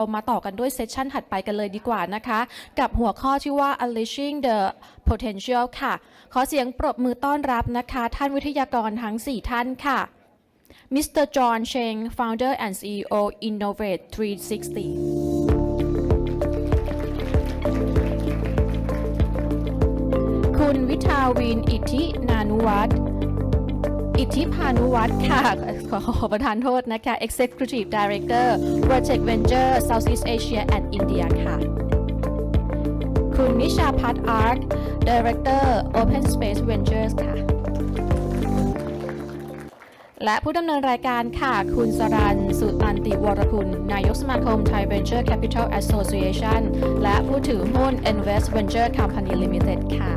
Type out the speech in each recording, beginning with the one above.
เรามาต่อกันด้วยเซสชันถัดไปกันเลยดีกว่านะคะกับหัวข้อที่ว่า unleashing the potential ค่ะขอเสียงปรบมือต้อนรับนะคะท่านวิทยากรทั้ง 4 ท่านค่ะ Mr. John Cheng Founder and CEO Innovate 360 คุณวิทาวินอิทธินานุวัฒน์อิทธิพานุวัฒน์ค่ะขอประทานโทษนะคะ Executive Director Project Venture Southeast Asia and India ค่ะคุณนิชาพัฒน์อาร์ค Director Open Space Ventures ค่ะและผู้ดำเนินรายการค่ะคุณสรัญสุตันติวรคุณนายกสมาคม Thai Venture Capital Association และผู้ถือหุ้น Invest Venture Company Limited ค่ะ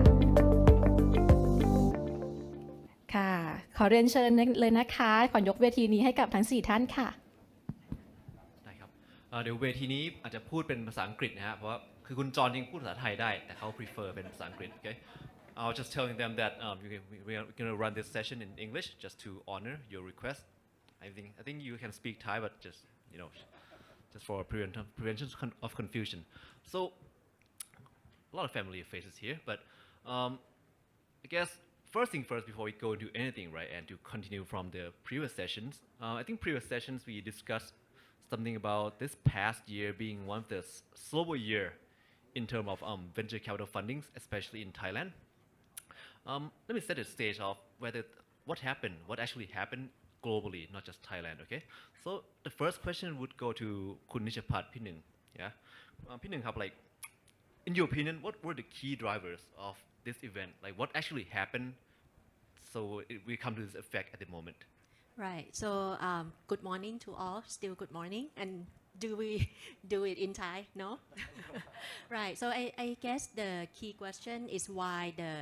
ขอเรียนเชิญเลยนะคะขอยกเวทีนี้ให้กับทั้ง4ท่านค่ะได้ครับเดี๋ยวเวทีนี้อาจจะพูดเป็นภาษาอังกฤษนะฮะเพราะว่าคือคุณจอห์นยังพูดภาษาไทยได้แต่เขา prefer เป็นภาษาอังกฤษ okay I'll just telling them that we're going to run this session in English just to honor your request I think you can speak Thai but just just for prevention of confusion so a lot of familiar faces here but I guess first thing first before we go into anything, right, and to continue from the previous sessions, I think previous sessions we discussed something about this past year being one of the slower year in terms of venture capital fundings, especially in Thailand. Let me set the stage of what actually happened globally, not just Thailand, okay? So the first question would go to Kun Nichapat Pinung, yeah? Pinung, like, in your opinion, what were the key drivers of this event? Like what actually happened so we come to this effect at the moment? Right. So good morning to all. Still good morning. And do we do it in Thai? No? Right. So I guess the key question is why the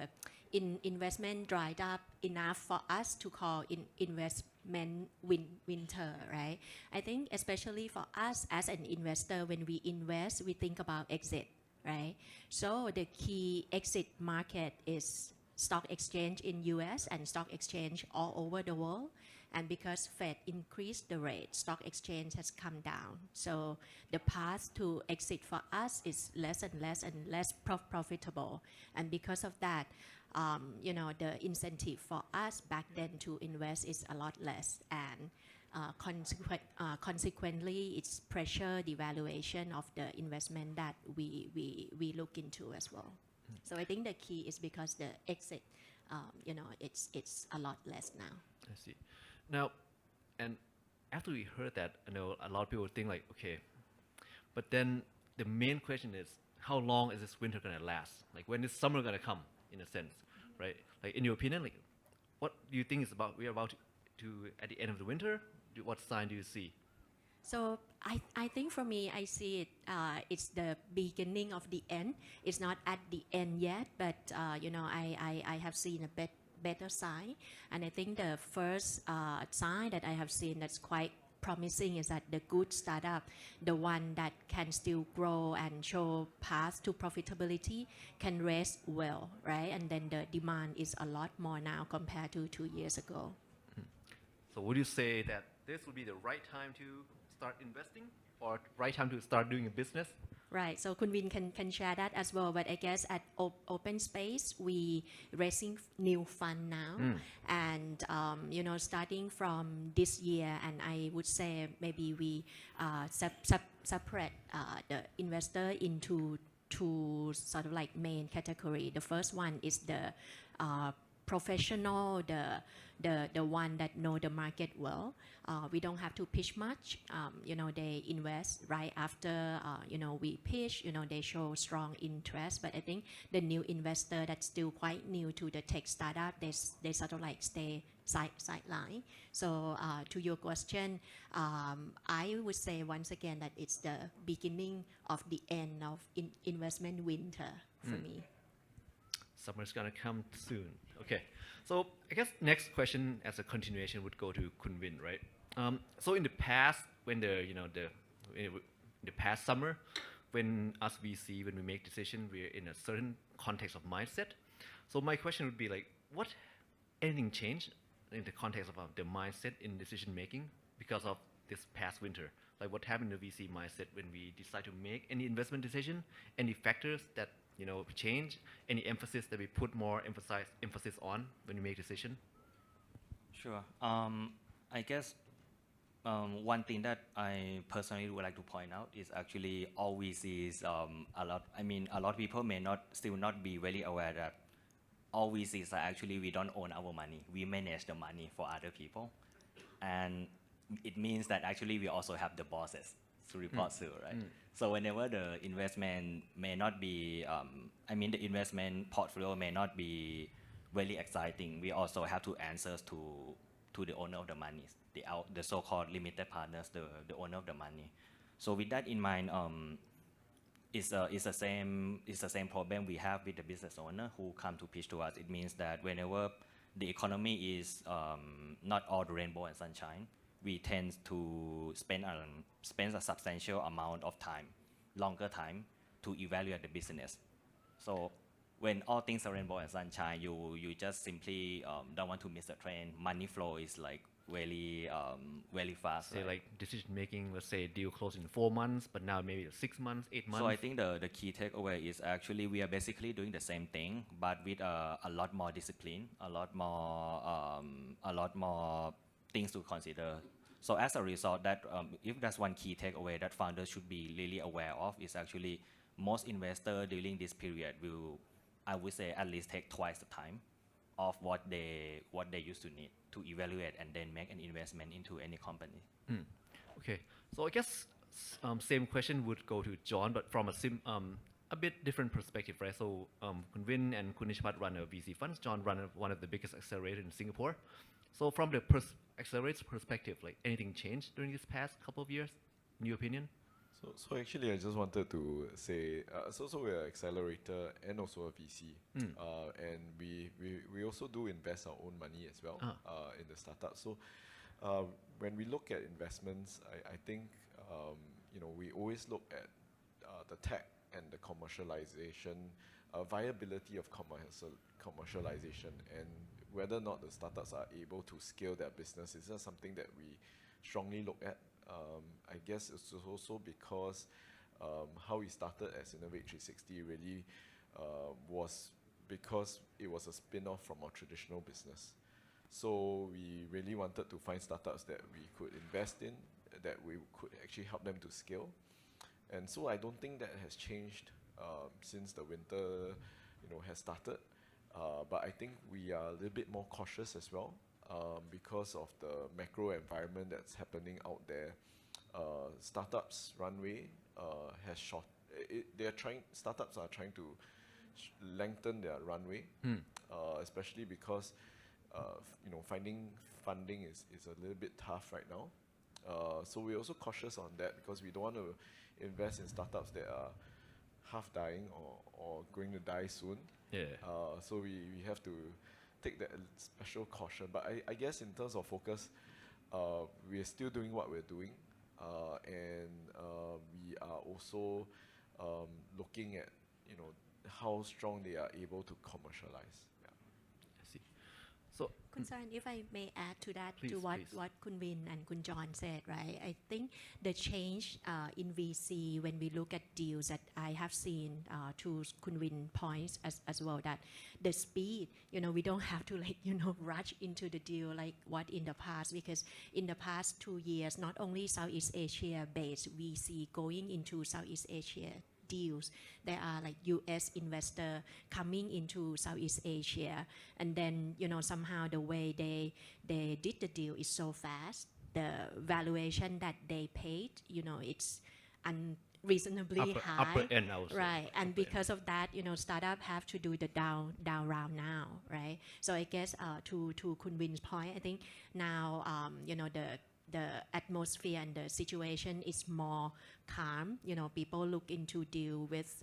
investment dried up enough for us to call investment winter, right? I think especially for us as an investor, when we invest, we think about exit. Right, so the key exit market is stock exchange in US and stock exchange all over the world, and because Fed increased the rate, stock exchange has come down. So the path to exit for us is less and less profitable, and because of that, the incentive for us back then to invest is a lot less, and consequently, it's pressure the valuation of the investment that we look into as well. So I think the key is because the exit, it's a lot less now. I see. Now, and after we heard that, I know a lot of people think like, okay, but then the main question is, how long is this winter gonna last? Like when is summer gonna come, in a sense, right? Like in your opinion, like what do you think is we're about to at the end of the winter? What sign do you see? So I think for me, I see it, it's the beginning of the end. It's not at the end yet, but I have seen a better sign. And I think the first sign that I have seen that's quite promising is that the good startup, the one that can still grow and show path to profitability, can raise well, right? And then the demand is a lot more now compared to 2 years ago. So would you say that this would be the right time to start investing or right time to start doing a business? Right. So Kun Win can share that as well. But I guess at Open Space, we raising new fund now. And, starting from this year, and I would say maybe we separate the investor into two sort of like main category. The first one is the professional, the one that know the market well. We don't have to pitch much. They invest right after, we pitch, they show strong interest. But I think the new investor that's still quite new to the tech startup, they sort of like stay sideline. So to your question, I would say once again that it's the beginning of the end of investment winter for me. Summer's gonna come soon. Okay, so I guess next question as a continuation would go to Kun Win, right? So in the past, when in the past summer, when us VC, when we make decision, we're in a certain context of mindset. So my question would be like, anything changed in the context of the mindset in decision making because of this past winter? like what happened in the VC mindset when we decide to make any investment decision, any factors that change, any emphasis that we put more emphasis on when we make decision? Sure. I guess one thing that I personally would like to point out is actually all VCs, a lot of people may still not be very aware that all VCs are actually, we don't own our money. We manage the money for other people. And it means that actually we also have the bosses to report to, right? So whenever the investment may not be, the investment portfolio may not be very exciting, we also have to answer to the owner of the money, the so-called limited partners, the owner of the money. So with that in mind, it's the same problem we have with the business owner who come to pitch to us. It means that whenever the economy is not all the rainbow and sunshine, we tend to spend a substantial amount of time, longer time, to evaluate the business. So when all things are rainbow and sunshine, you just simply don't want to miss the trend. Money flow is like very fast. Say right? like decision making, let's say deal closed in 4 months, but now maybe 6 months, 8 months. So I think the key takeaway is actually we are basically doing the same thing, but with a lot more discipline, a lot more things to consider. So as a result, that if that's one key takeaway that founders should be really aware of, is actually most investors during this period will, I would say, at least take twice the time of what they used to need to evaluate and then make an investment into any company. Okay, so I guess same question would go to John, but from a bit different perspective, right? So Kun Vin and Kun Nishpat run a VC funds. John run one of the biggest accelerators in Singapore. So from the accelerator's perspective, like anything changed during this past couple of years, in your opinion? So actually, I just wanted to say, so we're an accelerator and also a VC, and we also do invest our own money as well in the startup. So when we look at investments, I think we always look at the tech and the commercialization, viability of commercialization, and whether or not the startups are able to scale their business. Is that something that we strongly look at? I guess it's also because how we started as Innovate 360 really was because it was a spin-off from our traditional business. So we really wanted to find startups that we could invest in, that we could actually help them to scale. And so I don't think that has changed since the winter has started. But I think we are a little bit more cautious as well. Because of the macro environment that's happening out there, startups runway has short. Startups are trying to lengthen their runway, especially because finding funding is a little bit tough right now. So we're also cautious on that because we don't want to invest in startups that are half dying or going to die soon. Yeah. So we have to take that special caution. But I guess in terms of focus, we are still doing what we're doing, and we are also looking at how strong they are able to commercialize. Yeah. I see. So Concern, if I may add to that, Please, to what please. Kun Vin and Kun John said, right? I think the change in VC, when we look at deals that I have seen, to Kun Vin points as well, that the speed, we don't have to rush into the deal like what in the past, because in the past 2 years, not only Southeast Asia based VC going into Southeast Asia deals. There are like US investor coming into Southeast Asia, and then somehow the way they did the deal is so fast. The valuation that they paid, it's unreasonably high. upper end, I would say. Right, and because of that, startup have to do the down round now, right? So I guess to Kun Vin's point, I think now the atmosphere and the situation is more calm. People look into deal with,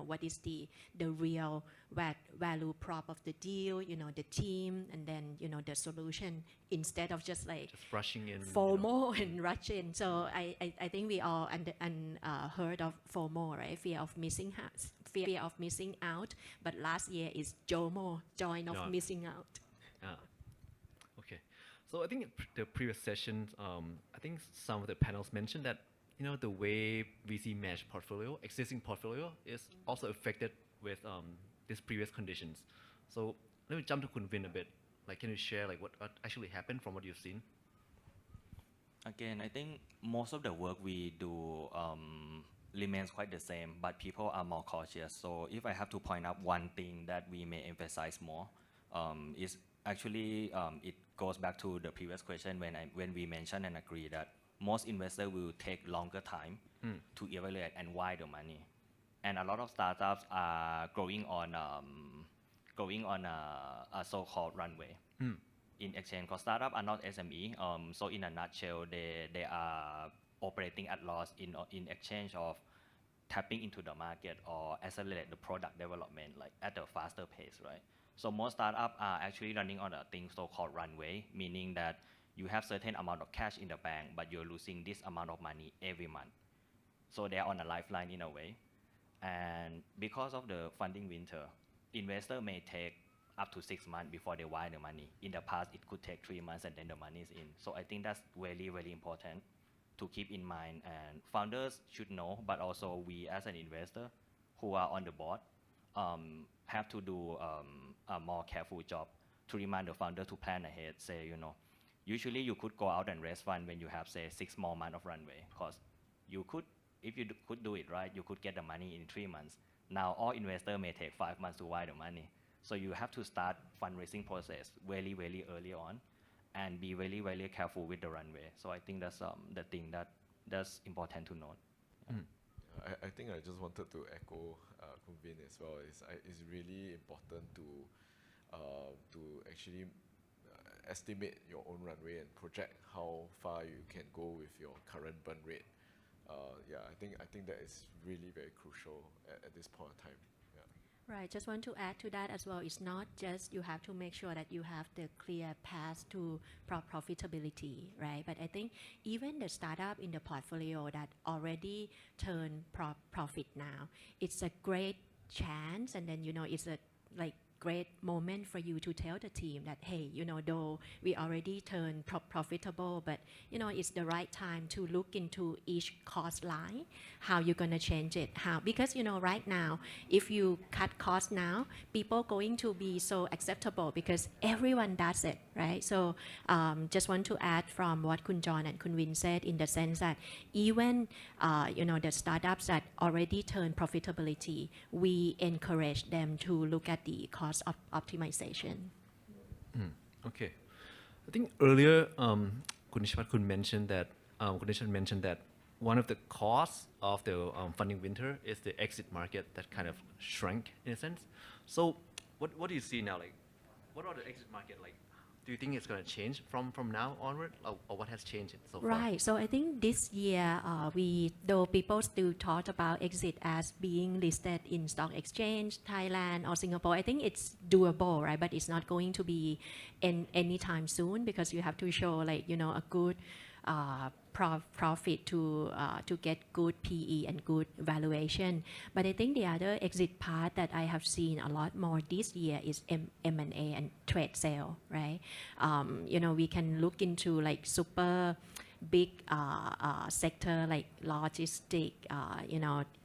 what is the real value prop of the deal, the team, and then, the solution, instead of just rushing in. FOMO and rushing. So I think we all heard of FOMO, right? Fear of missing out. But last year is JOMO, joy of missing out. Okay. So I think the previous sessions, I think some of the panels mentioned that the way VC manage portfolio, existing portfolio, is also affected with these previous conditions. So let me jump to Kun Vin a bit. Like, can you share like what actually happened from what you've seen? Again, I think most of the work we do remains quite the same, but people are more cautious. So if I have to point out one thing that we may emphasize more, is actually it goes back to the previous question when we mentioned and agree that most investors will take longer time to evaluate and why the money. And a lot of startups are growing on a so-called runway. In exchange, because startups are not SME. So in a nutshell, they are operating at loss in exchange of tapping into the market or accelerate the product development like at a faster pace, right? So most startups are actually running on a thing so-called runway, meaning that you have certain amount of cash in the bank, but you're losing this amount of money every month. So they're on a lifeline in a way. And because of the funding winter, investor may take up to 6 months before they wire the money. In the past, it could take 3 months and then the money is in. So I think that's really, really important to keep in mind. And founders should know, but also we as an investor who are on the board have to do a more careful job to remind the founder to plan ahead. Say, usually you could go out and raise fund when you have, say, 6 more months of runway. Because you could, if you could do it right, you could get the money in 3 months. Now all investors may take 5 months to wire the money. So you have to start fundraising process very, very early on and be very, very careful with the runway. So I think that's the thing that's important to note. Yeah. I think I just wanted to echo Kun Vin as well. It's really important to actually estimate your own runway and project how far you can go with your current burn rate. I think that is really very crucial at this point of time. Right, just want to add to that as well. It's not just you have to make sure that you have the clear path to profitability, right? But I think even the startup in the portfolio that already turn profit now, it's a great chance, and then it's a great moment for you to tell the team that, hey, though we already turned profitable, but it's the right time to look into each cost line, how you're going to change it, because right now, if you cut costs now, people going to be so acceptable because everyone does it, right? So just want to add from what Kun John and Kun Vin said, in the sense that even the startups that already turned profitability, we encourage them to look at the cost optimization. Okay, I think earlier Kun Nishpat mentioned that one of the costs of the funding winter is the exit market that kind of shrank in a sense. So what do you see now? Like, what are the exit market like? Do you think it's going to change from now onward, or what has changed so far? Right. So I think this year, though people still talk about exit as being listed in stock exchange, Thailand or Singapore, I think it's doable, right? But it's not going to be anytime soon, because you have to show a good profit to get good PE and good valuation. But I think the other exit part that I have seen a lot more this year is M&A and trade sale, right? We can look into super big sector like logistic,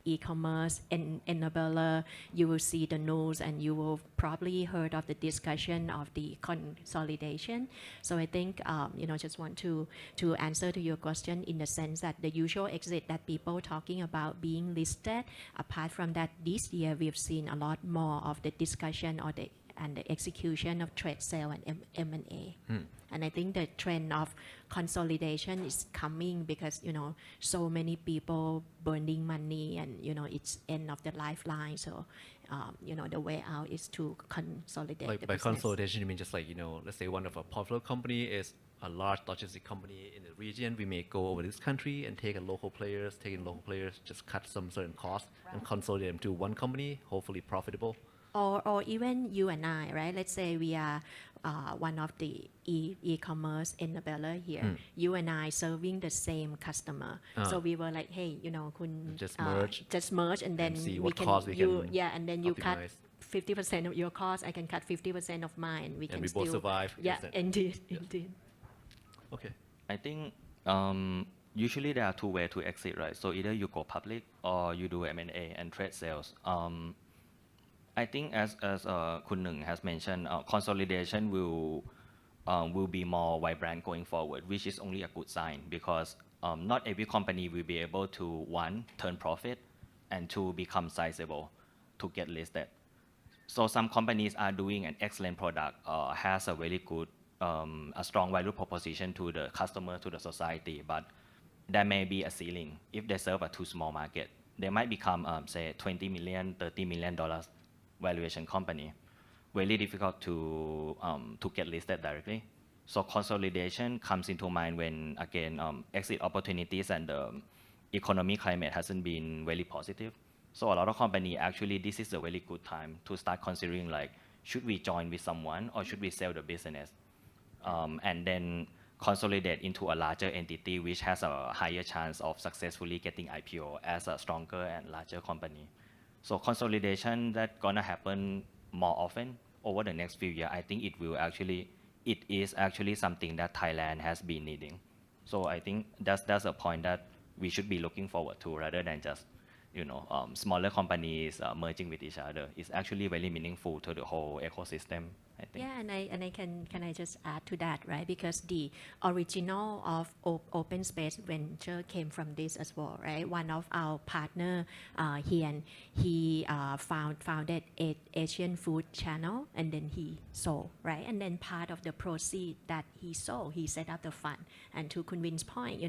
e-commerce, enabler. You will see the news and you will probably heard of the discussion of the consolidation. So I think, just want to answer to your question in the sense that the usual exit that people talking about being listed, apart from that, this year we've seen a lot more of the discussion and the execution of trade sale and M&A. And I think the trend of consolidation is coming because, so many people burning money and, it's end of the lifeline. So, the way out is to consolidate the by business. consolidation, you mean just let's say one of our portfolio company is a large logistic company in the region. We may go over this country and take in local players, just cut some certain costs and consolidate them to one company, hopefully profitable. Or even you and I, right? Let's say we are one of the e-commerce enabler here. You and I serving the same customer. So we were like, hey, just merge, and then see we what can, cost we can and then you cut optimize. 50% of your cost. I can cut 50% of mine. We and can we still both survive. Yeah, indeed. Okay. I think usually there are two ways to exit, right? So either you go public or you do M&A and trade sales. I think as Kun Nung has mentioned, consolidation will be more vibrant going forward, which is only a good sign because not every company will be able to, one, turn profit, and two, become sizable to get listed. So some companies are doing an excellent product, has a very good, a strong value proposition to the customer, to the society, but there may be a ceiling. If they serve a too small market, they might become, say, $20 million, $30 million valuation company. Very difficult to get listed directly. So consolidation comes into mind when, again, exit opportunities and the economic climate hasn't been very positive. So a lot of company actually, this is a really good time to start considering like, should we join with someone or should we sell the business? And then consolidate into a larger entity which has a higher chance of successfully getting IPO as a stronger and larger company. So consolidation that gonna happen more often over the next few years. I think it is actually something that Thailand has been needing. So I think that's a point that we should be looking forward to rather than just, smaller companies merging with each other. It's actually very meaningful to the whole ecosystem, I think. Yeah, and I can I just add to that, right? Because the original of open space venture came from this as well, right? One of our partner, he founded Asian Food Channel, and then he sold, right? And then part of the proceed that he sold, he set up the fund. And to convince point,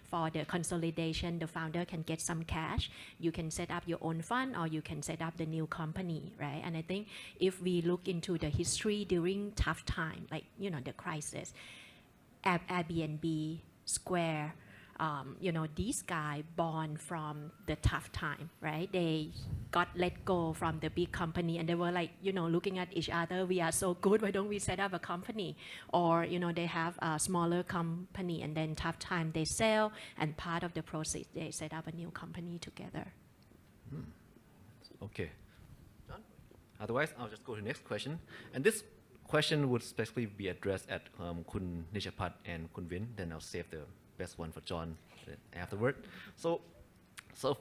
for the consolidation, the founder can get some cash. You can set up your own fund, or you can set up the new company, right? And I think if we look into the history during tough time, like the crisis, Airbnb, Square, these guys born from the tough time, right? They got let go from the big company, and they were like, looking at each other. We are so good. Why don't we set up a company? Or they have a smaller company, and then tough time they sell, and part of the process they set up a new company together. Okay. Otherwise, I'll just go to the next question. And this question would specifically be addressed at Kun Nishapat and Kun Vin. Then I'll save the best one for John afterward. So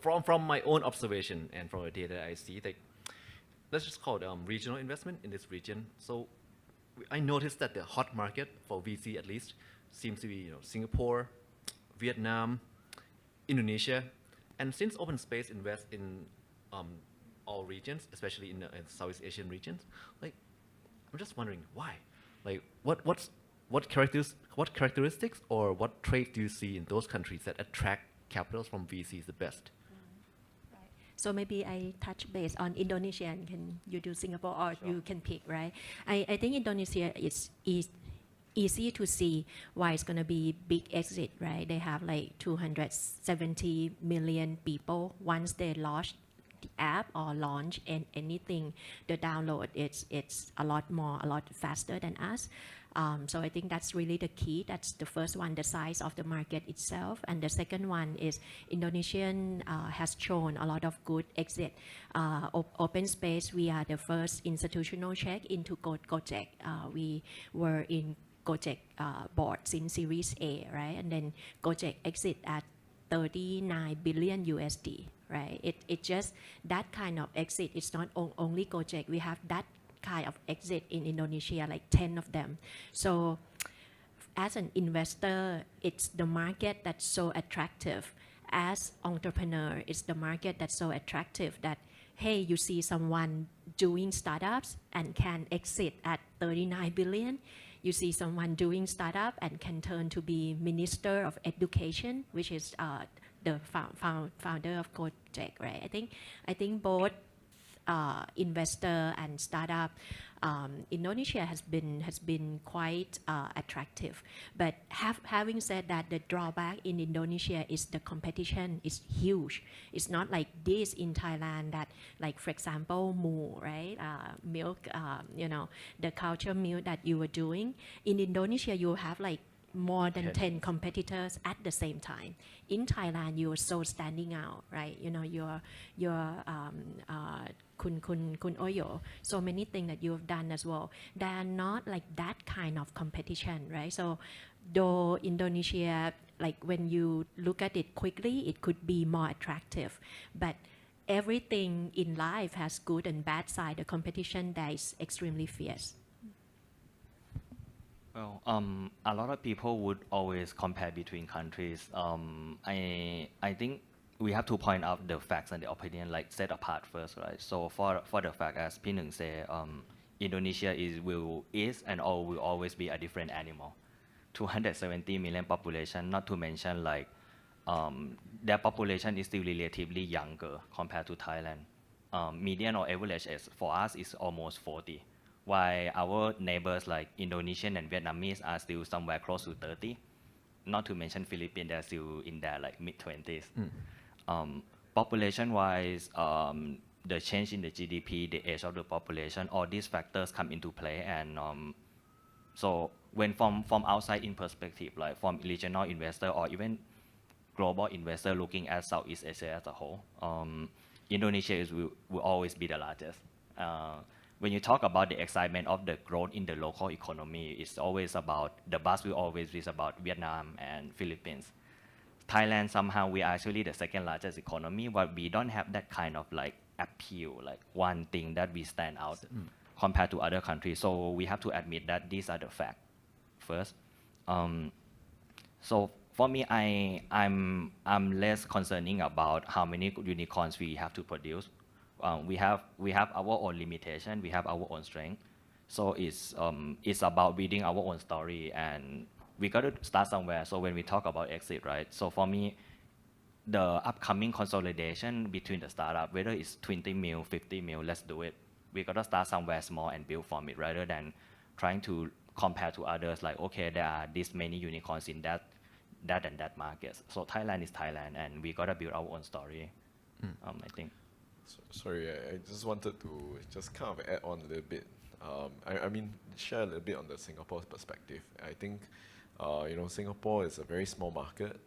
from my own observation and from the data I see, let's just call it regional investment in this region. So I noticed that the hot market for VC at least seems to be Singapore, Vietnam, Indonesia, and since Open Space invests in all regions, especially in Southeast Asian regions, I'm just wondering why. What characteristics or what traits do you see in those countries that attract capitals from VCs the best? Right. So maybe I touch base on Indonesia, and can you do Singapore, or Sure. you can pick, right? I think Indonesia is easy to see why it's going to be big exit, right? They have 270 million people. Once they launch the app or launch anything, the download it's a lot faster than us. So I think that's really the key. That's the first one, the size of the market itself. And the second one is Indonesian has shown a lot of good exit. Open Space, we are the first institutional check into Gojek. We were in Gojek board since Series A, right? And then Gojek exit at 39 billion USD, right? It just that kind of exit. It's not only Gojek. We have that kind of exit in Indonesia, 10 of them. So as an investor, it's the market that's so attractive. As entrepreneur, it's the market that's so attractive that, hey, you see someone doing startups and can exit at 39 billion. You see someone doing startup and can turn to be Minister of Education, which is the founder of Gojek, right? I think both investor and startup, Indonesia has been quite attractive. But having said that, the drawback in Indonesia is the competition is huge. It's not like this in Thailand that, for example, moo, right? Milk, the culture milk that you were doing. In Indonesia, you have more than 10 competitors at the same time. In Thailand, you're so standing out, right? You're Kun Oyo, so many things that you've done as well. They are not that kind of competition, right? So though Indonesia, like when you look at it quickly, it could be more attractive, but everything in life has good and bad side. The competition there is extremely fierce. Well, a lot of people would always compare between countries. I think we have to point out the facts and the opinion, like set apart first, right? So for the fact, as Pinung say, Indonesia is and will always be a different animal. 270 million population, not to mention like their population is still relatively younger compared to Thailand. Median or average age for us is almost 40. While our neighbors like Indonesian and Vietnamese are still somewhere close to 30. Not to mention Philippines, they're still in their like mid-20s. Population-wise, the change in the GDP, the age of the population, all these factors come into play. And so when from outside in perspective, like from regional investor or even global investor looking at Southeast Asia as a whole, Indonesia will always be the largest. When you talk about the excitement of the growth in the local economy, it's always about, the buzz will always be about Vietnam and Philippines. Thailand, somehow we are actually the second largest economy, but we don't have that kind of like appeal, like one thing that we stand out compared to other countries. So we have to admit that these are the facts first. So for me, I'm less concerning about how many unicorns we have to produce. We have our own limitation, we have our own strength. So it's about building our own story, and we got to start somewhere. So when we talk about exit, right? So for me, the upcoming consolidation between the startup, whether it's 20 mil, 50 mil, let's do it. We got to start somewhere small and build from it, rather than trying to compare to others. Like, okay, there are this many unicorns in that and that market. So Thailand is Thailand, and we got to build our own story. I think. Sorry, I just wanted to just kind of add on a little bit. I mean, share a little bit on the Singapore perspective. I think, Singapore is a very small market,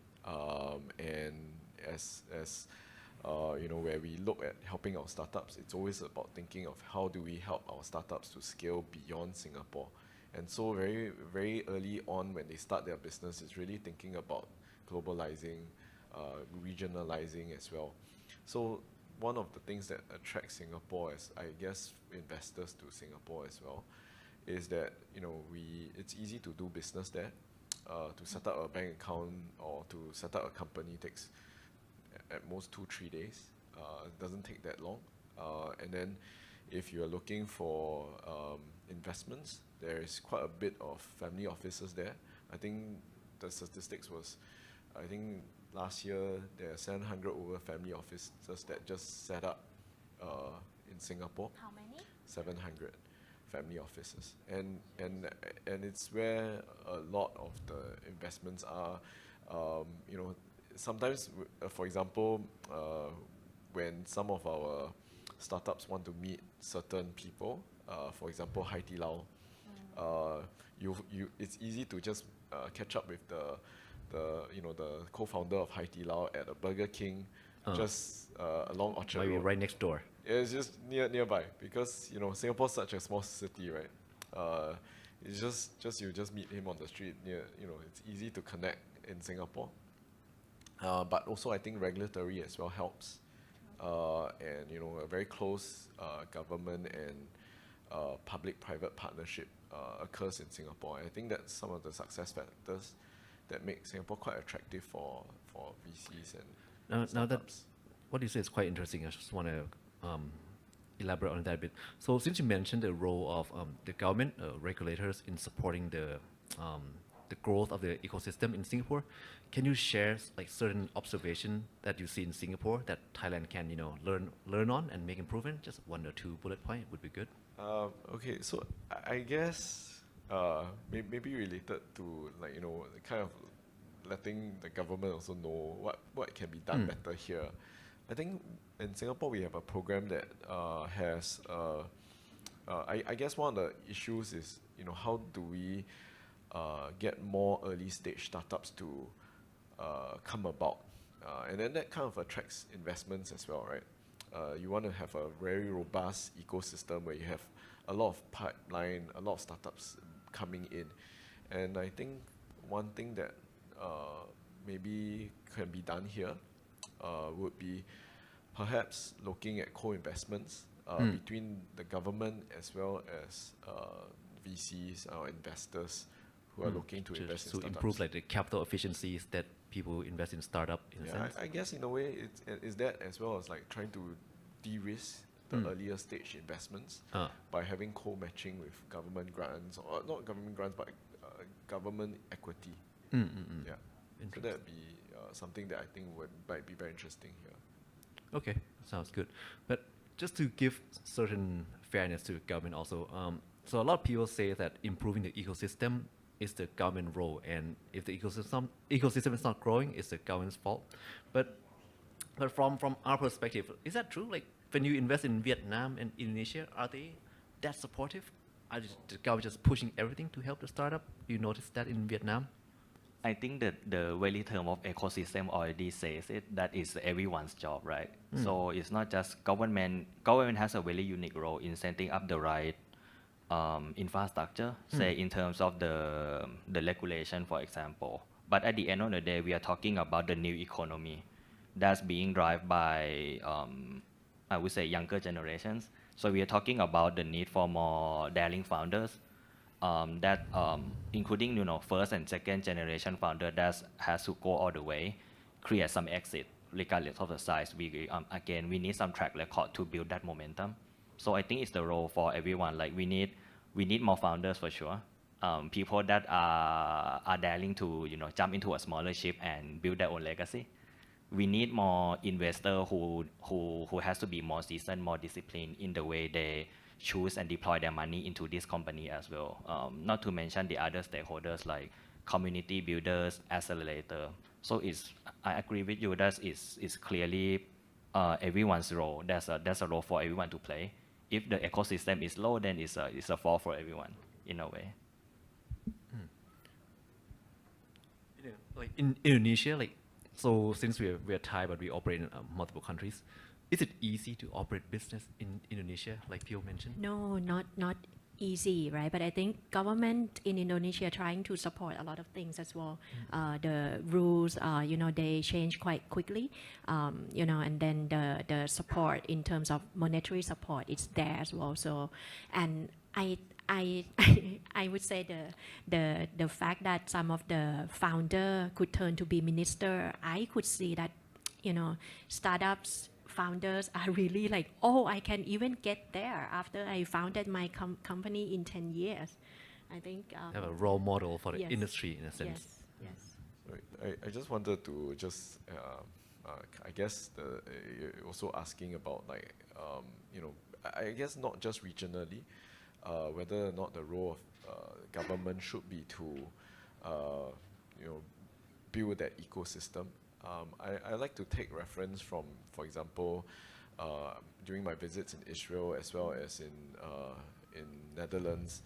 and as where we look at helping our startups, it's always about thinking of how do we help our startups to scale beyond Singapore. And so very, very early on when they start their business, it's really thinking about globalizing, regionalizing as well. So one of the things that attracts Singapore, as I guess investors to Singapore as well, is that it's easy to do business there. To set up a bank account or to set up a company takes at most 2-3 days. It doesn't take that long. And then if you are looking for investments, there is quite a bit of family offices there. I think the statistics was, last year there are 700 over family offices that just set up in Singapore. How many? 700 family offices, and it's where a lot of the investments are. Sometimes, for example, when some of our startups want to meet certain people, for example, Hai Di Lao, it's easy to just catch up with the co-founder of Hai Di Lao at a Burger King, just along Orchard Maybe Road. right next door. It's just nearby, because Singapore's such a small city, right? It's just you just meet him on the street near. It's easy to connect in Singapore. But also I think regulatory as well helps, and a very close government and public-private partnership occurs in Singapore. And I think that's some of the success factors that make Singapore quite attractive for VCs and Now that startups. what you say is quite interesting. I just want to elaborate on that a bit. So since you mentioned the role of the government regulators in supporting the growth of the ecosystem in Singapore, can you share like certain observation that you see in Singapore that Thailand can learn on and make improvement? Just 1 or 2 bullet point would be good. Okay, so I guess maybe related to kind of letting the government also know what can be done better here. I think in Singapore we have a program that has I guess one of the issues is how do we get more early stage startups to come about, and then that kind of attracts investments as well, right? You want to have a very robust ecosystem where you have a lot of pipeline, a lot of startups coming in. And I think one thing that maybe can be done here would be perhaps looking at co-investments between the government as well as VCs or investors who are looking to invest in to startups. improve like the capital efficiencies that people invest in startup in a sense. I guess in a way it's that as well as like trying to de-risk the earlier stage investments by having co-matching with government grants, or not government grants but government equity. Yeah, so that would be something that I think might be very interesting here. Okay, sounds good. But just to give certain fairness to government also, so a lot of people say that improving the ecosystem is the government role, and if the ecosystem is not growing, it's the government's fault. But from our perspective, is that true? Like when you invest in Vietnam and Indonesia, are they that supportive? Are the government just pushing everything to help the startup? You notice that in Vietnam? I think that the very term of ecosystem already says it, that is everyone's job, right? So it's not just government. Government has a very unique role in setting up the right infrastructure, say in terms of the regulation, for example. But at the end of the day, we are talking about the new economy that's being driven by, I would say, younger generations. So we are talking about the need for more daring founders, including first and second generation founder that has to go all the way, create some exit regardless of the size. Again, we need some track record to build that momentum. So I think it's the role for everyone. Like we need more founders for sure. People that are daring to jump into a smaller ship and build their own legacy. We need more investors who has to be more seasoned, more disciplined in the way they choose and deploy their money into this company as well. Not to mention the other stakeholders like community builders, accelerator. So I agree with you. That is clearly everyone's role. That's a role for everyone to play. If the ecosystem is low, then it's a fall for everyone in a way. Like in Indonesia, like so since we're Thai but we operate in multiple countries, is it easy to operate business in Indonesia, like Pio mentioned? No, not easy, right? But I think government in Indonesia trying to support a lot of things as well. The rules, they change quite quickly, and then the support in terms of monetary support is there as well. So, and I would say the fact that some of the founder could turn to be minister, I could see that, startups founders are really like, oh, I can even get there after I founded my company in 10 years. I think have a role model for the yes, industry in a sense. Yes. I just wanted to just I guess you're also asking about like I guess not just regionally, whether or not the role of government should be to build that ecosystem. I like to take reference from, for example, during my visits in Israel as well as in Netherlands,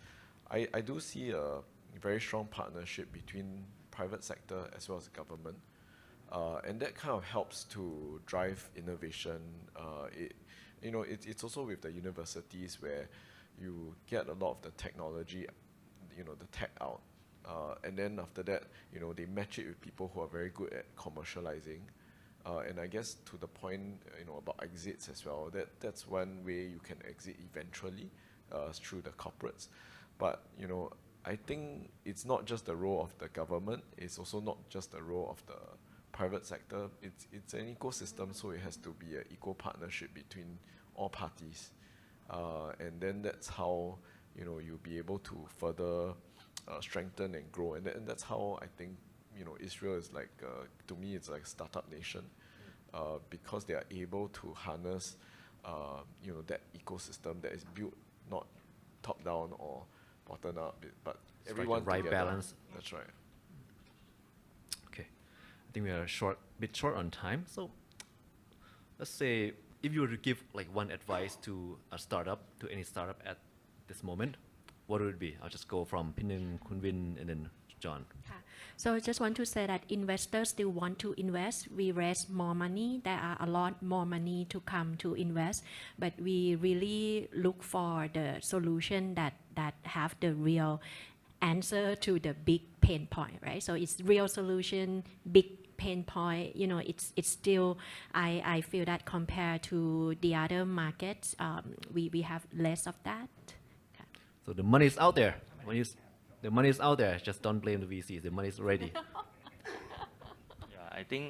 I do see a very strong partnership between private sector as well as government, and that kind of helps to drive innovation. It's also with the universities where you get a lot of the technology, the tech out. And then after that, they match it with people who are very good at commercializing. And I guess to the point, about exits as well, that's one way you can exit eventually through the corporates. But, I think it's not just the role of the government, it's also not just the role of the private sector. It's an ecosystem, so it has to be an equal partnership between all parties. And then that's how, you'll be able to further strengthen and grow, and that's how I think Israel is like to me it's like a startup nation, because they are able to harness that ecosystem that is built not top down or bottom up, but everyone the right together. balance. That's right. Okay, I think we are bit short on time. So let's say if you were to give like one advice to any startup at this moment, what would it be? I'll just go from Pinin, Kunvin, and then John. So I just want to say that investors still want to invest. We raise more money. There are a lot more money to come to invest, but we really look for the solution that have the real answer to the big pain pain point, right? So it's real solution, big pain point. You know, it's still, I feel that compared to the other markets, we have less of that. Okay. So the money is out there. The money is out there. Just don't blame the VCs. The money is ready. Yeah, I think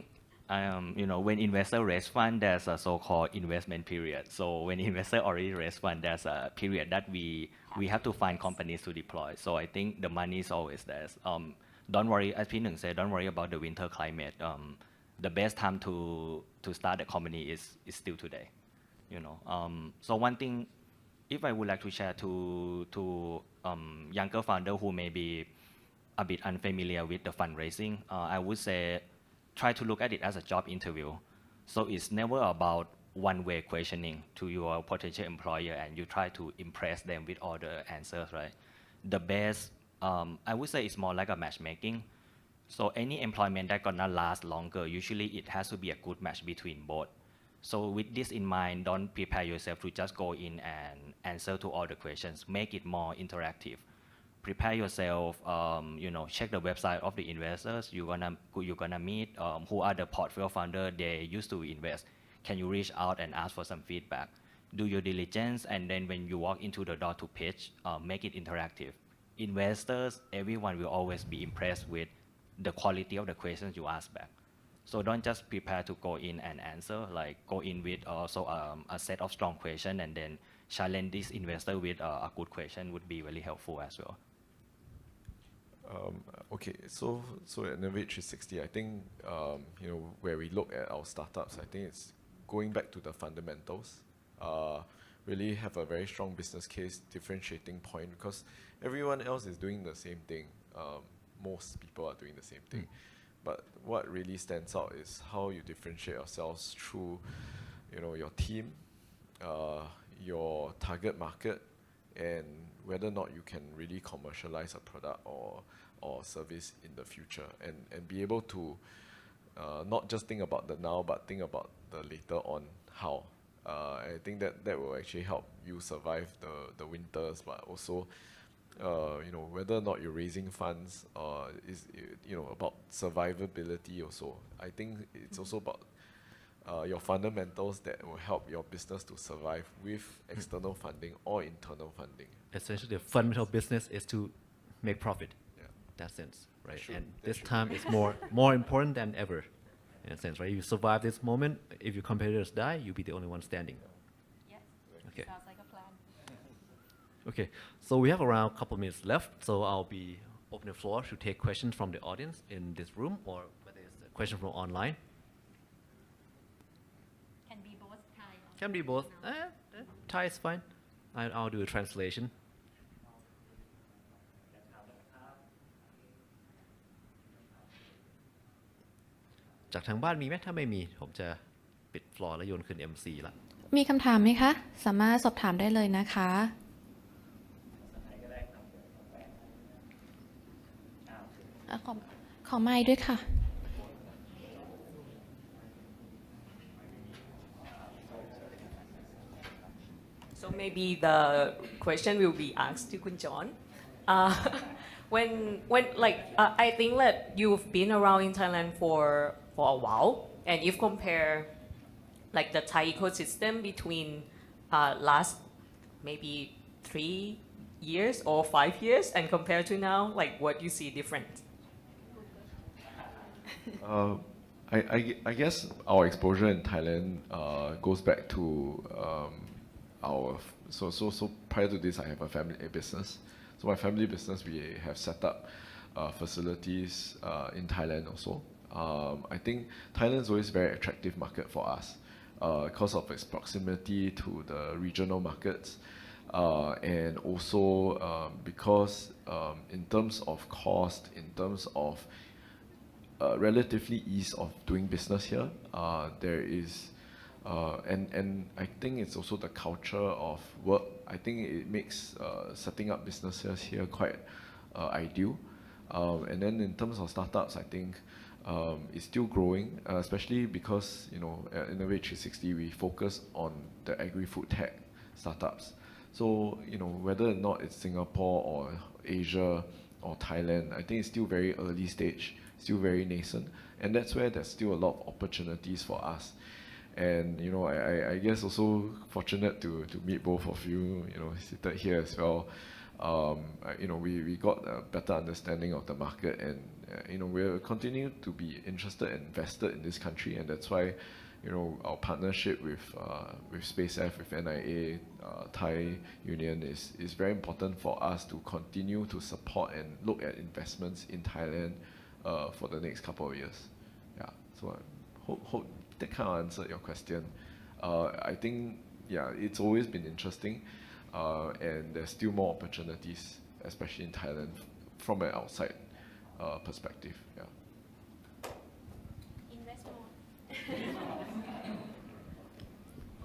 you know, when investor raise fund, there's a so-called investment period. So when investor already raise fund, there's a period that we have to find companies to deploy. So I think the money is always there. Don't worry, as P1 said, don't worry about the winter climate. The best time to start a company is still today. You know, so one thing, if I would like to share to younger founder who may be a bit unfamiliar with the fundraising, I would say try to look at it as a job interview. So it's never about one-way questioning to your potential employer and you try to impress them with all the answers, right? The best, I would say it's more like a matchmaking. So any employment that gonna last longer, usually it has to be a good match between both. So with this in mind, don't prepare yourself to just go in and answer to all the questions. Make it more interactive. Prepare yourself, you know, check the website of the investors you're gonna meet, who are the portfolio founder they used to invest. Can you reach out and ask for some feedback? Do your diligence, and then when you walk into the door to pitch, make it interactive. Investors, everyone will always be impressed with the quality of the questions you ask back. So don't just prepare to go in and answer, like go in with also a set of strong questions and then challenge this investor with a good question would be really helpful as well. Okay, so at Innovate 360, I think you know, where we look at our startups, I think it's going back to the fundamentals. Really have a very strong business case differentiating point because everyone else is doing the same thing. Most people are doing the same thing. But what really stands out is how you differentiate yourselves through, you know, your team, your target market, and whether or not you can really commercialize a product or service in the future, and be able to not just think about the now, but think about the later on how. I think that will actually help you survive the winters, but also you know, whether or not you're raising funds is, you know, about survivability also. I think it's also about your fundamentals that will help your business to survive with external funding or internal funding. Essentially, the fundamental business is to make profit. Yeah. That sense, right? True. And That's this true. time is more important than ever, in a sense, right? You survive this moment. If your competitors die, you'll be the only one standing. Yes. Okay. Sounds like a plan. Okay, so we have around a couple minutes left, so I'll be opening the floor to take questions from the audience in this room, or whether it's a question from online. Can be both Thai. Can be both. Thai is fine. I'll do a translation. จากทางบ้านมีไหมถ้าไม่มีผมจะปิดฟลอร์แล้วโยนคืน MC ละ มีคำถามไหมคะ สามารถสอบถามได้เลยนะคะ ขอไมค์ด้วยค่ะ So maybe the question will be asked to Kun John. When I think that you've been around in Thailand for a while, and if compare like the Thai ecosystem between last maybe 3 years or 5 years, and compared to now, like what you see different? I guess our exposure in Thailand goes back to so prior to this I have a family business. So my family business, we have set up facilities in Thailand also. I think Thailand is always a very attractive market for us because of its proximity to the regional markets, and also because in terms of cost, in terms of relatively ease of doing business here, there is and I think it's also the culture of work. I think it makes setting up businesses here quite ideal. And then in terms of startups, I think it's still growing, especially because, you know, at Innovate 360 we focus on the agri-food tech startups. So, you know, whether or not it's Singapore or Asia, or Thailand, I think it's still very early stage, still very nascent, and that's where there's still a lot of opportunities for us. And you know, I guess also fortunate to meet both of you, you know, seated here as well. You know, we got a better understanding of the market, and you know, we're continuing to be interested and invested in this country, and that's why, you know, our partnership with SpaceF, with NIA, Thai Union is very important for us to continue to support and look at investments in Thailand for the next couple of years. Yeah, so I hope that kind of answered your question. I think, yeah, it's always been interesting, and there's still more opportunities, especially in Thailand, from an outside perspective. Yeah. Invest more.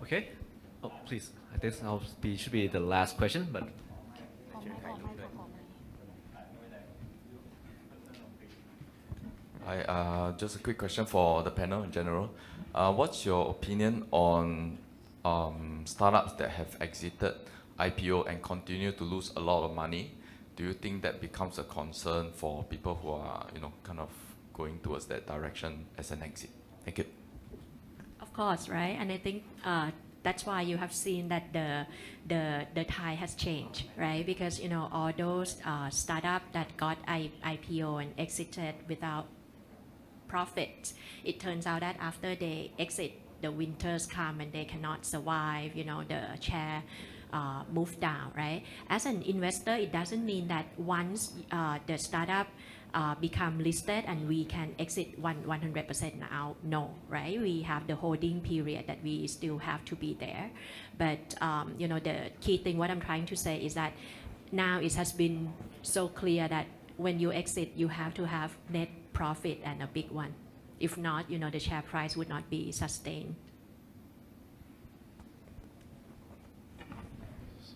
Okay. Oh, please. I think should be the last question, but Hi, just a quick question for the panel in general. What's your opinion on startups that have exited IPO and continue to lose a lot of money? Do you think that becomes a concern for people who are, you know, kind of going towards that direction as an exit? Thank you. Of course, right? And I think that's why you have seen that the Thai has changed, right? Because, you know, all those startups that got IPO and exited without profit, it turns out that after they exit, the winters come and they cannot survive, you know, the share move down, right? As an investor, it doesn't mean that once the startup become listed and we can exit 100% now. No, right? We have the holding period that we still have to be there. But you know, the key thing, what I'm trying to say is that now it has been so clear that when you exit, you have to have net profit and a big one. If not, you know, the share price would not be sustained.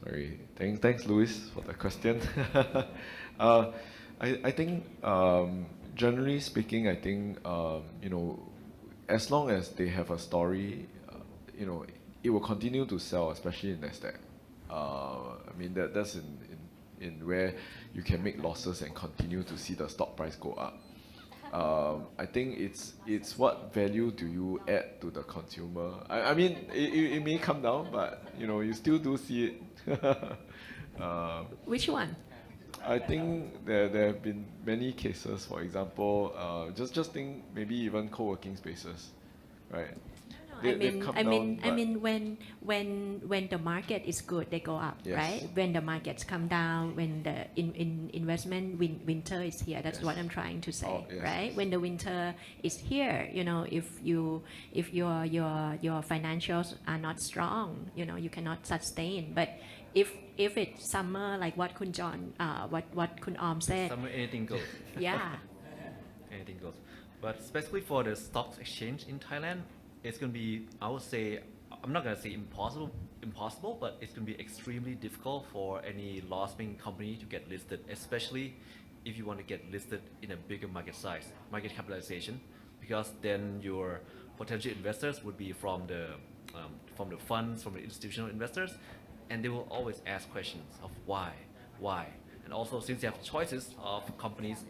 Sorry. Thanks, Louis, for the question. I think, generally speaking, I think, you know, as long as they have a story, you know, it will continue to sell, especially in Nasdaq. I mean, that's in where you can make losses and continue to see the stock price go up. I think it's what value do you add to the consumer. I mean, it may come down, but you know, you still do see it. Which one? I think there have been many cases. For example, just think maybe even co-working spaces, right? I mean, when the market is good, they go up, Yes. right? When the markets come down, when the investment winter is here, that's Yes. what I'm trying to say, Oh, yes, right? yes. When the winter is here, you know, if your financials are not strong, you know, you cannot sustain. But if it's summer, like what Kun John, what Kun Om said, summer anything goes. yeah. Anything goes. But specifically for the stock exchange in Thailand, it's going to be, I would say, I'm not going to say impossible, but it's going to be extremely difficult for any loss-making company to get listed, especially if you want to get listed in a bigger market size, market capitalization, because then your potential investors would be from the funds, from the institutional investors, and they will always ask questions of why, and also since they have choices of companies,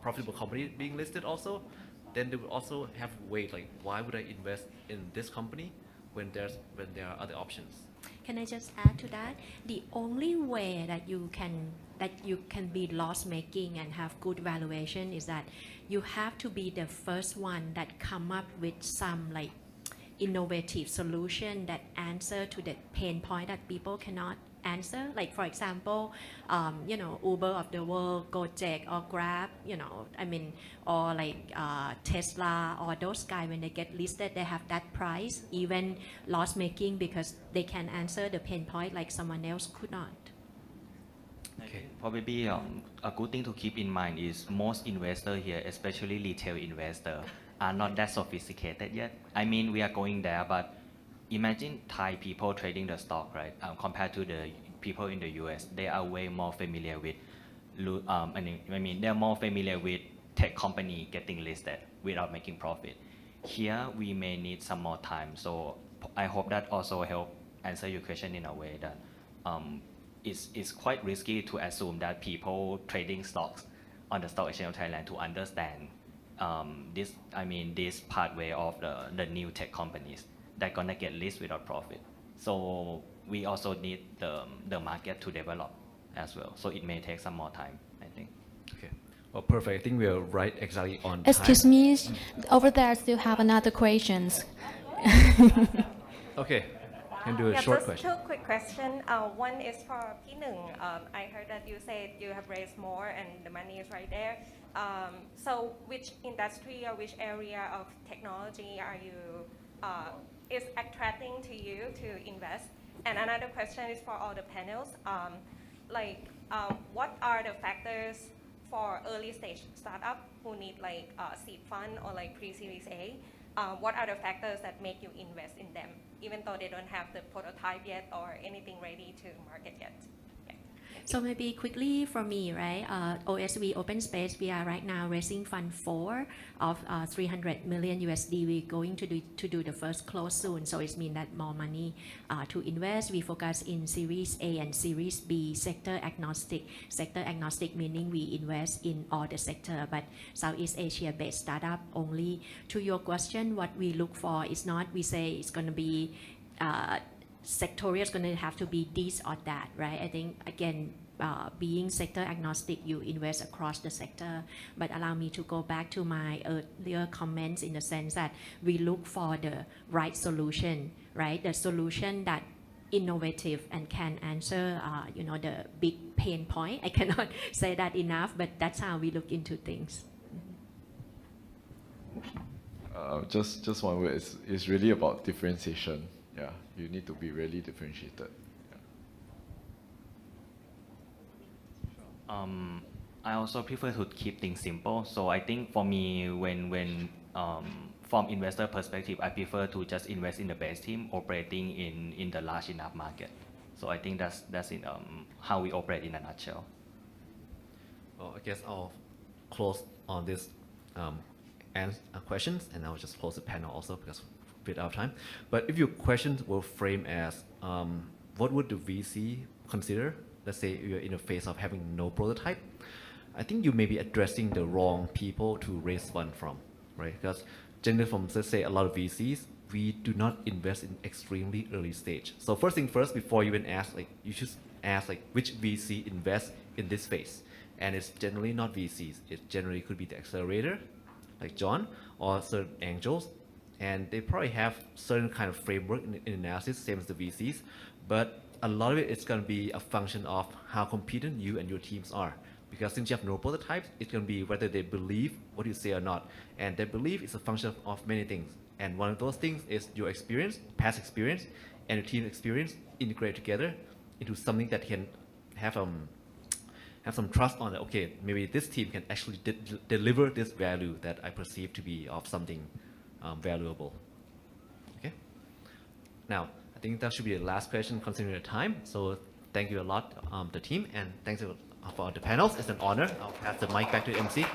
profitable companies being listed also, then they will also have to wait, like, why would I invest in this company when there are other options? Can I just add to that? The only way that you can be loss making and have good valuation is that you have to be the first one that come up with some like innovative solution that answer to the pain point that people cannot answer. Like for example, you know, Uber of the world, Gojek or Grab, you know, I mean, or like Tesla or those guys, when they get listed, they have that price, even loss making, because they can answer the pain point like someone else could not. Okay. Probably a good thing to keep in mind is most investors here, especially retail investors, are not that sophisticated yet. I mean, we are going there, but imagine Thai people trading the stock, right? Compared to the people in the US, they are way more familiar with, I mean, they're more familiar with tech company getting listed without making profit. Here, we may need some more time. So I hope that also help answer your question in a way that it's quite risky to assume that people trading stocks on the stock exchange of Thailand to understand this pathway of the new tech companies that gonna get listed without profit. So we also need the market to develop as well. So it may take some more time, I think. Okay. Well, perfect. I think we are right exactly on time. Excuse me, over there still have another questions. Okay. Can do a short just question. two quick questions. One is for P Nung. I heard that you said you have raised more and the money is right there. So which industry or which area of technology are you is attracting to you to invest? And another question is for all the panels. What are the factors for early stage startup who need seed fund or pre-series A? What are the factors that make you invest in them, even though they don't have the prototype yet or anything ready to market yet? So maybe quickly for me, right? OSV Open Space, we are right now raising fund 4 of 300 million USD. We're going to do the first close soon. So it means that more money to invest. We focus in Series A and Series B, sector agnostic. Sector agnostic meaning we invest in all the sector, but Southeast Asia based startup only. To your question, what we look for is not we say it's going to be sectorial is going to have to be this or that, right? I think, again, being sector agnostic, you invest across the sector. But allow me to go back to my earlier comments in the sense that we look for the right solution, right? The solution that innovative and can answer, the big pain point. I cannot say that enough, but that's how we look into things. Just one word, it's really about differentiation. Yeah, you need to be really differentiated. Yeah. I also prefer to keep things simple. So I think for me, when from investor perspective, I prefer to just invest in the best team operating in the large enough market. So I think that's in, how we operate in a nutshell. Well, I guess I'll close on this questions, and I'll just close the panel also because bit out of time. But if your questions were framed as what would the VC consider, let's say you're in a phase of having no prototype, I think you may be addressing the wrong people to raise fund from, right? Because generally from, let's say, a lot of VCs, we do not invest in extremely early stage. So first thing first, before you even ask, you should ask which VC invest in this phase. And it's generally not VCs. It generally could be the accelerator, like John, or certain angels. And they probably have certain kind of framework in analysis, same as the VCs, but a lot of it is going to be a function of how competent you and your teams are. Because since you have no prototypes, it's going to be whether they believe what you say or not. And their belief is a function of many things. And one of those things is your experience, past experience, and your team experience integrated together into something that can have some trust on it. Okay, maybe this team can actually deliver this value that I perceive to be of something valuable. Okay. Now, I think that should be the last question considering the time. So thank you a lot, the team, and thanks for the panels. It's an honor. I'll pass the mic back to MC.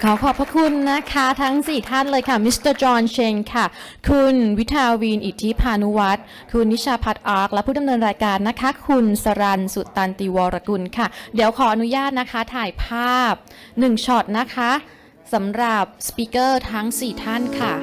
ขอขอบพระคุณนะคะทั้ง4ท่านเลยค่ะมิสเตอร์จอห์นเชงค่ะคุณวิทาวีนอิทธิพานุวัฒน์คุณนิชาพัฒน์อาร์คและผู้ดำเนินรายการนะคะคุณสรัญสุตันติวรกุลค่ะเดี๋ยวขออนุญาตนะคะถ่ายภาพ1ช็อตนะคะสำหรับสปีกเกอร์ทั้ง4ท่านค่ะ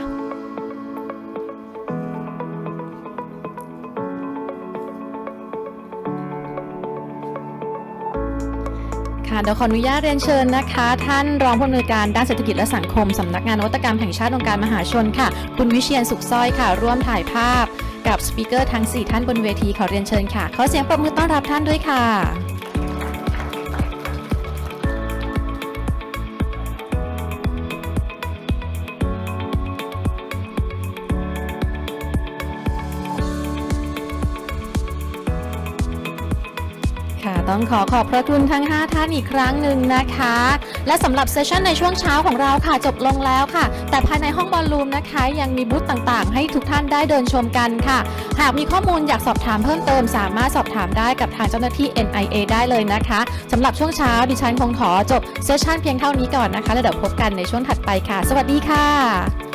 เดี๋ยวขออนุญาตเรียนเชิญนะคะท่านรองผู้อำนวยการด้านเศรษฐกิจและสังคมสำนักงานนวัตกรรมแห่งชาติองค์การมหาชนค่ะคุณวิเชียรสุขสร้อยค่ะร่วมถ่ายภาพกับสปีกเกอร์ทั้ง4ท่านบนเวทีขอเรียนเชิญค่ะขอเสียงปรบมือต้อนรับท่านด้วยค่ะต้องขอบพระคุณทั้ง5ท่านอีกครั้งหนึ่งนะคะและสำหรับเซสชั่นในช่วงเช้าของเราค่ะจบลงแล้วค่ะแต่ภายในห้องบอลลูมนะคะยังมีบูธต่างๆให้ทุกท่านได้เดินชมกันค่ะหากมีข้อมูลอยากสอบถามเพิ่มเติมสามารถสอบถามได้กับทางเจ้าหน้าที่ NIA ได้เลยนะคะสำหรับช่วงเช้าดิฉันคงขอจบเซสชั่นเพียงเท่านี้ก่อนนะคะแล้วเดี๋ยวพบกันในช่วงถัดไปค่ะสวัสดีค่ะ